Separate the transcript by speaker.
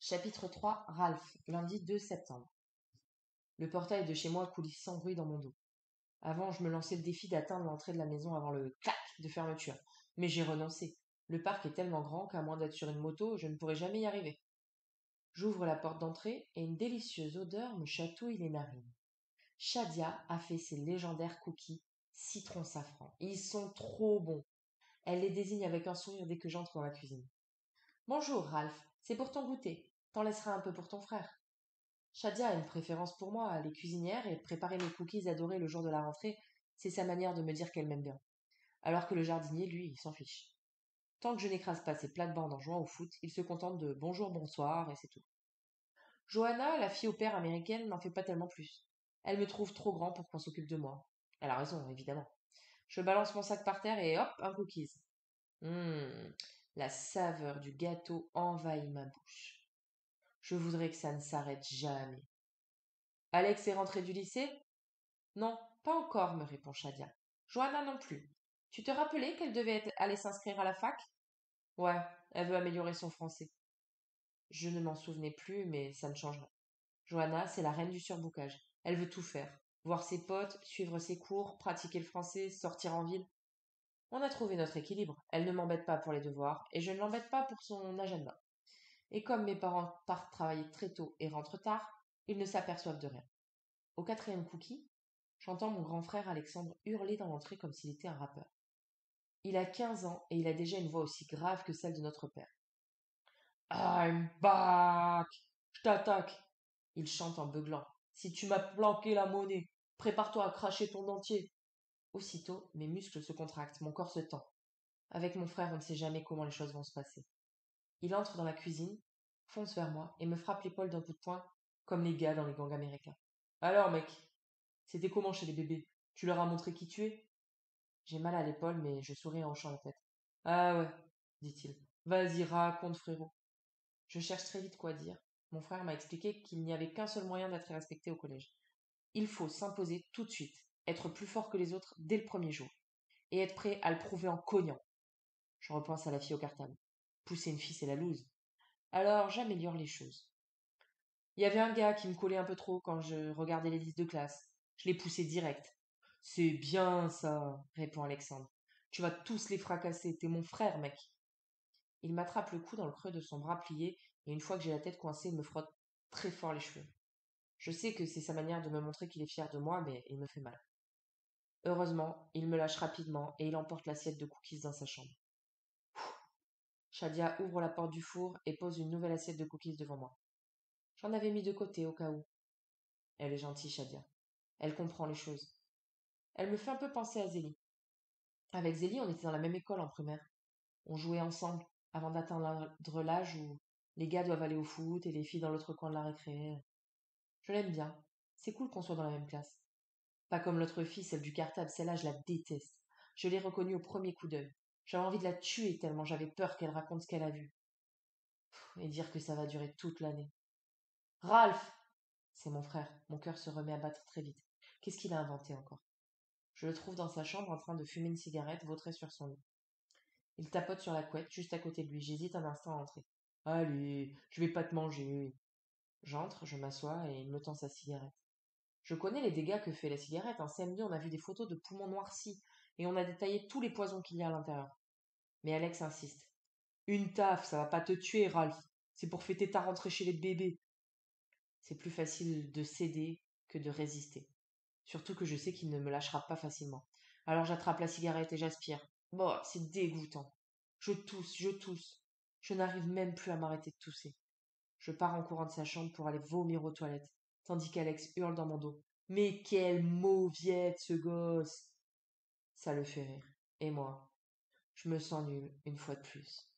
Speaker 1: Chapitre 3. Ralph, lundi 2 septembre. Le portail de chez moi coulait sans bruit dans mon dos. Avant, je me lançais le défi d'atteindre l'entrée de la maison avant le clac de fermeture. Mais j'ai renoncé. Le parc est tellement grand qu'à moins d'être sur une moto, je ne pourrais jamais y arriver. J'ouvre la porte d'entrée et une délicieuse odeur me chatouille les narines. Shadia a fait ses légendaires cookies citron safran. Ils sont trop bons. Elle les désigne avec un sourire dès que j'entre dans la cuisine. Bonjour, Ralph. C'est pour ton goûter. T'en laisseras un peu pour ton frère. Shadia a une préférence pour moi, elle est cuisinière et préparer mes cookies adorés le jour de la rentrée, c'est sa manière de me dire qu'elle m'aime bien. Alors que le jardinier, lui, il s'en fiche. Tant que je n'écrase pas ses plates-bandes en jouant au foot, il se contente de bonjour, bonsoir et c'est tout. Johanna, la fille au père américaine, n'en fait pas tellement plus. Elle me trouve trop grand pour qu'on s'occupe de moi. Elle a raison, évidemment. Je balance mon sac par terre et hop, un cookies. Hum, la saveur du gâteau envahit ma bouche. Je voudrais que ça ne s'arrête jamais. Alex est rentré du lycée? Non, pas encore, me répond Shadia. Johanna non plus. Tu te rappelais qu'elle devait aller s'inscrire à la fac? Ouais, elle veut améliorer son français. Je ne m'en souvenais plus, mais ça ne changerait. Johanna, c'est la reine du surbookage. Elle veut tout faire. Voir ses potes, suivre ses cours, pratiquer le français, sortir en ville. On a trouvé notre équilibre. Elle ne m'embête pas pour les devoirs, et je ne l'embête pas pour son agenda. Et comme mes parents partent travailler très tôt et rentrent tard, ils ne s'aperçoivent de rien. Au quatrième cookie, j'entends mon grand frère Alexandre hurler dans l'entrée comme s'il était un rappeur. Il a 15 ans et il a déjà une voix aussi grave que celle de notre père. I'm back! Je t'attaque! Il chante en beuglant. Si tu m'as planqué la monnaie, prépare-toi à cracher ton dentier. Aussitôt, mes muscles se contractent, mon corps se tend. Avec mon frère, on ne sait jamais comment les choses vont se passer. Il entre dans la cuisine, fonce vers moi et me frappe l'épaule d'un coup de poing, comme les gars dans les gangs américains. Alors, mec, c'était comment chez les bébés? Tu leur as montré qui tu es? J'ai mal à l'épaule, mais je souris en hochant la tête. Ah ouais, dit-il. Vas-y, raconte, frérot. Je cherche très vite quoi dire. Mon frère m'a expliqué qu'il n'y avait qu'un seul moyen d'être respecté au collège. Il faut s'imposer tout de suite, être plus fort que les autres dès le premier jour, et être prêt à le prouver en cognant. Je repense à la fille au cartable. Pousser une fille, c'est la loose. Alors j'améliore les choses. Il y avait un gars qui me collait un peu trop quand je regardais les listes de classe. Je l'ai poussé direct. C'est bien ça, répond Alexandre. Tu vas tous les fracasser, t'es mon frère, mec. Il m'attrape le cou dans le creux de son bras plié, et une fois que j'ai la tête coincée, il me frotte très fort les cheveux. Je sais que c'est sa manière de me montrer qu'il est fier de moi, mais il me fait mal. Heureusement, il me lâche rapidement et il emporte l'assiette de cookies dans sa chambre. Shadia ouvre la porte du four et pose une nouvelle assiette de cookies devant moi. J'en avais mis de côté au cas où. Elle est gentille, Shadia. Elle comprend les choses. Elle me fait un peu penser à Zélie. Avec Zélie, on était dans la même école en primaire. On jouait ensemble avant d'atteindre l'âge où les gars doivent aller au foot et les filles dans l'autre coin de la récré. Je l'aime bien. C'est cool qu'on soit dans la même classe. Pas comme l'autre fille, celle du cartable, celle-là je la déteste. Je l'ai reconnue au premier coup d'œil. J'avais envie de la tuer tellement j'avais peur qu'elle raconte ce qu'elle a vu. Et dire que ça va durer toute l'année. Ralph! C'est mon frère. Mon cœur se remet à battre très vite. Qu'est-ce qu'il a inventé encore? Je le trouve dans sa chambre en train de fumer une cigarette vautré sur son lit. Il tapote sur la couette juste à côté de lui. J'hésite un instant à entrer. Allez, je vais pas te manger. J'entre, je m'assois et il me tend sa cigarette. Je connais les dégâts que fait la cigarette. En CM2, on a vu des photos de poumons noircis et on a détaillé tous les poisons qu'il y a à l'intérieur. Mais Alex insiste. Une taf, ça va pas te tuer, Ralph. C'est pour fêter ta rentrée chez les bébés. C'est plus facile de céder que de résister. Surtout que je sais qu'il ne me lâchera pas facilement. Alors j'attrape la cigarette et j'aspire. Bon, c'est dégoûtant. Je tousse, je tousse. Je n'arrive même plus à m'arrêter de tousser. Je pars en courant de sa chambre pour aller vomir aux toilettes, tandis qu'Alex hurle dans mon dos. Mais quelle mauviette, ce gosse! Ça le fait rire. Et moi, je me sens nulle une fois de plus.